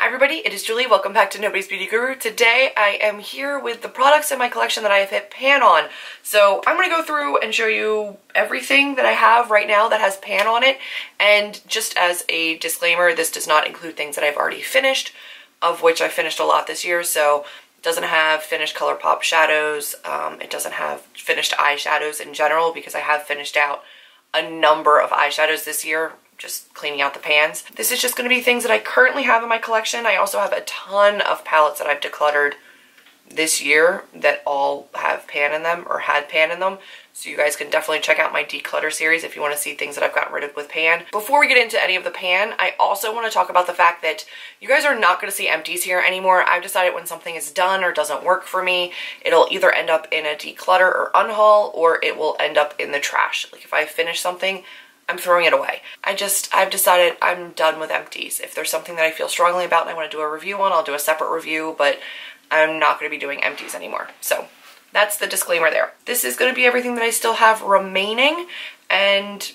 Hi everybody, it is Julie. Welcome back to Nobody's Beauty Guru. Today I am here with the products in my collection that I have hit pan on. So I'm going to go through and show you everything that I have right now that has pan on it. And just as a disclaimer, this does not include things that I've already finished, of which I finished a lot this year. So it doesn't have finished ColourPop shadows. It doesn't have finished eyeshadows in general because I have finished out a number of eyeshadows this year, just cleaning out the pans. This is just going to be things that I currently have in my collection. I also have a ton of palettes that I've decluttered this year that all have pan in them or had pan in them. So you guys can definitely check out my declutter series if you want to see things that I've gotten rid of with pan. Before we get into any of the pan, I also want to talk about the fact that you guys are not going to see empties here anymore. I've decided when something is done or doesn't work for me, it'll either end up in a declutter or unhaul, or it will end up in the trash. Like if I finish something, I'm throwing it away. I've decided I'm done with empties. If there's something that I feel strongly about and I want to do a review on, I'll do a separate review, but I'm not going to be doing empties anymore. So that's the disclaimer there. This is going to be everything that I still have remaining, and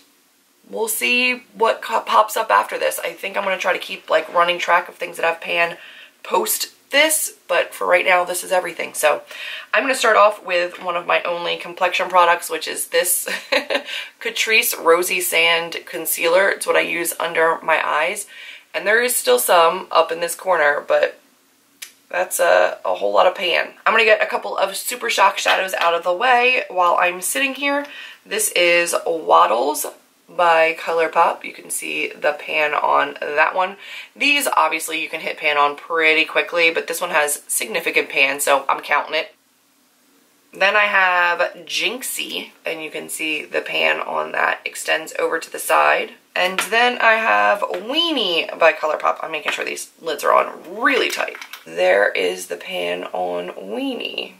we'll see what pops up after this. I think I'm going to try to keep like running track of things that have pan post this, but for right now this is everything. So I'm going to start off with one of my only complexion products, which is this Catrice Rosy Sand Concealer. It's what I use under my eyes, and there is still some up in this corner, but that's a whole lot of pan. I'm going to get a couple of Super Shock shadows out of the way while I'm sitting here. This is Waddles by ColourPop. You can see the pan on that one. These obviously you can hit pan on pretty quickly, but this one has significant pan, so I'm counting it. Then I have Jinxie, and you can see the pan on that extends over to the side. And then I have Weenie by ColourPop. I'm making sure these lids are on really tight. There is the pan on Weenie.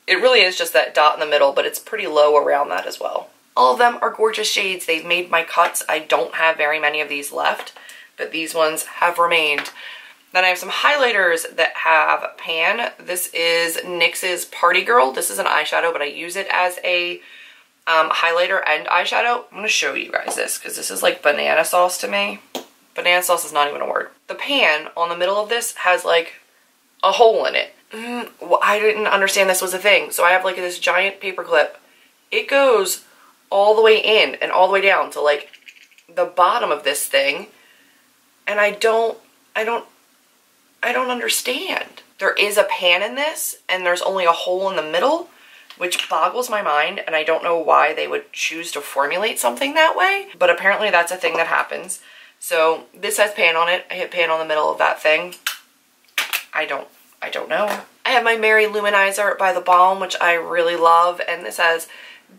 It really is just that dot in the middle, but it's pretty low around that as well. All of them are gorgeous shades. They've made my cuts. I don't have very many of these left, but these ones have remained. Then I have some highlighters that have pan. This is NYX's Party Girl. This is an eyeshadow, but I use it as a highlighter and eyeshadow. I'm going to show you guys this because this is like banana sauce to me. Banana sauce is not even a word. The pan on the middle of this has like a hole in it. Well, I didn't understand this was a thing. So I have like this giant paper clip. It goes all the way in and all the way down to like the bottom of this thing, and I don't understand. There is a pan in this and there's only a hole in the middle, which boggles my mind, and I don't know why they would choose to formulate something that way, but apparently that's a thing that happens. So this has pan on it. I hit pan on the middle of that thing. I don't know. I have my Mary Luminizer by The Balm, which I really love, and this has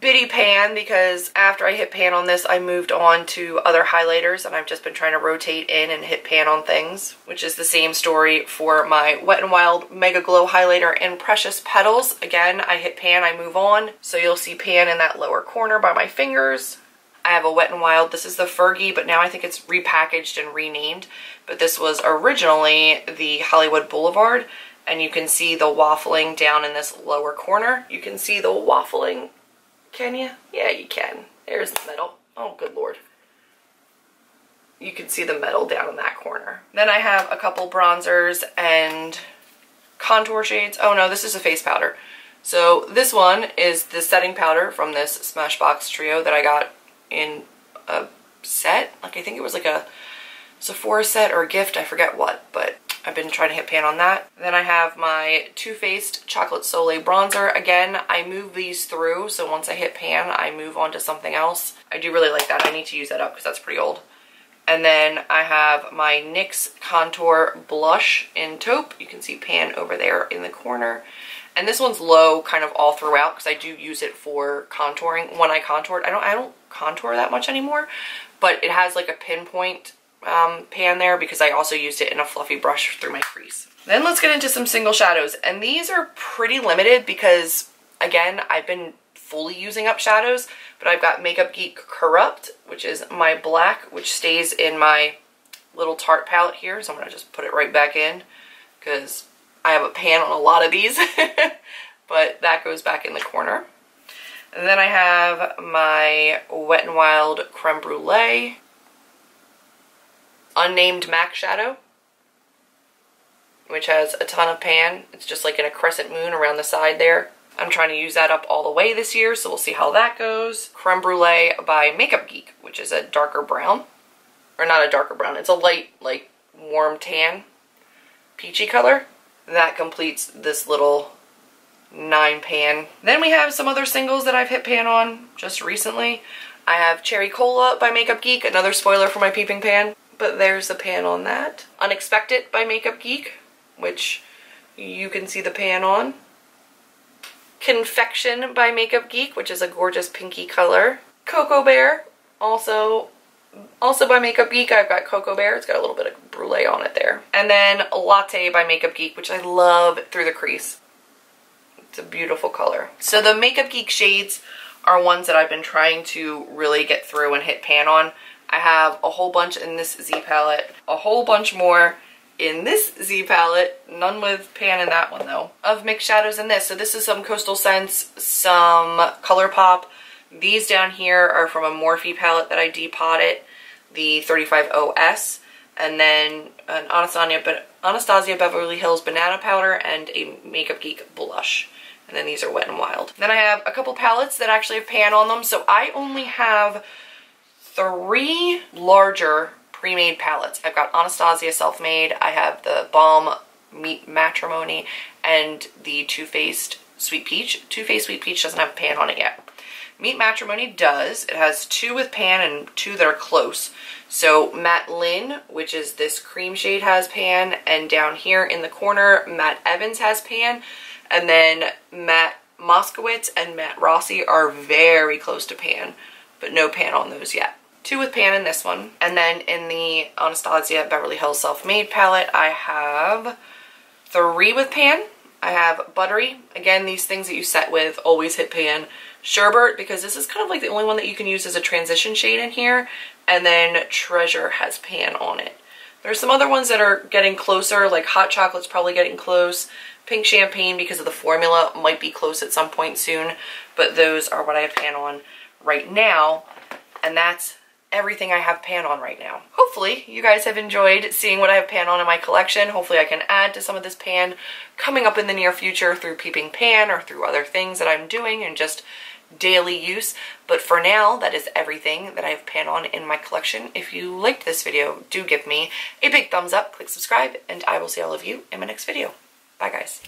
bitty pan because after I hit pan on this, I moved on to other highlighters, and I've just been trying to rotate in and hit pan on things, which is the same story for my Wet n Wild Mega Glow highlighter in Precious Petals. Again, I hit pan, I move on, so you'll see pan in that lower corner by my fingers. I have a Wet n Wild. This is the Fergie, but now I think it's repackaged and renamed, but this was originally the Hollywood Boulevard, and you can see the waffling down in this lower corner. You can see the waffling. Can you? Yeah, you can. There's the metal. Oh, good lord. You can see the metal down in that corner. Then I have a couple bronzers and contour shades. Oh no, this is a face powder. So this one is the setting powder from this Smashbox trio that I got in a set. Like I think it was like a Sephora set or a gift, I forget what, but I've been trying to hit pan on that. Then I have my Too Faced Chocolate Soleil Bronzer. Again, I move these through, so once I hit pan, I move on to something else. I do really like that. I need to use that up because that's pretty old. And then I have my NYX Contour Blush in Taupe. You can see pan over there in the corner. And this one's low kind of all throughout because I do use it for contouring. When I contoured, I don't contour that much anymore, but it has like a pinpoint pan there because I also used it in a fluffy brush through my crease. Then let's get into some single shadows, and these are pretty limited because again I've been fully using up shadows, but I've got Makeup Geek Corrupt, which is my black, which stays in my little Tarte palette here, so I'm gonna just put it right back in because I have a pan on a lot of these but that goes back in the corner. And then I have my Wet n Wild Creme Brulee Unnamed MAC shadow. which has a ton of pan. It's just like in a crescent moon around the side there. I'm trying to use that up all the way this year, so we'll see how that goes. Creme Brulee by Makeup Geek, which is a darker brown. Or not a darker brown, it's a light, like, warm tan, peachy color. That completes this little 9 pan. Then we have some other singles that I've hit pan on just recently. I have Cherry Cola by Makeup Geek, another spoiler for my peeping pan, but there's the pan on that. Unexpected by Makeup Geek, which you can see the pan on. Confection by Makeup Geek, which is a gorgeous pinky color. Cocoa Bear, also by Makeup Geek. I've got Cocoa Bear. It's got a little bit of brulee on it there. And then Latte by Makeup Geek, which I love through the crease. It's a beautiful color. So the Makeup Geek shades are ones that I've been trying to really get through and hit pan on. I have a whole bunch in this Z palette, a whole bunch more in this Z palette, none with pan in that one though, of mixed shadows in this. So this is some Coastal Scents, some ColourPop. These down here are from a Morphe palette that I depotted, the 35OS, and then an Anastasia Beverly Hills Banana Powder and a Makeup Geek blush. And then these are Wet n Wild. Then I have a couple palettes that actually have pan on them, so I only have 3 larger pre-made palettes. I've got Anastasia Self-Made, I have the Balm Meet Matrimony, and the Too Faced Sweet Peach. Too Faced Sweet Peach doesn't have pan on it yet. Meet Matrimony does. It has 2 with pan and 2 that are close. So Matte Lynn, which is this cream shade, has pan, and down here in the corner, Matte Evans has pan, and then Matte Moskowitz and Matte Rossi are very close to pan, but no pan on those yet. 2 with pan in this one. And then in the Anastasia Beverly Hills Self-Made palette, I have 3 with pan. I have Buttery. Again, these things that you set with always hit pan. Sherbert, because this is kind of like the only one that you can use as a transition shade in here. And then Treasure has pan on it. There's some other ones that are getting closer, like Hot Chocolate's probably getting close. Pink Champagne, because of the formula, might be close at some point soon. But those are what I have pan on right now. And that's everything I have pan on right now. Hopefully you guys have enjoyed seeing what I have pan on in my collection. Hopefully I can add to some of this pan coming up in the near future through peeping pan or through other things that I'm doing and just daily use. But for now, that is everything that I have pan on in my collection. If you liked this video, do give me a big thumbs up, click subscribe, and I will see all of you in my next video. Bye guys.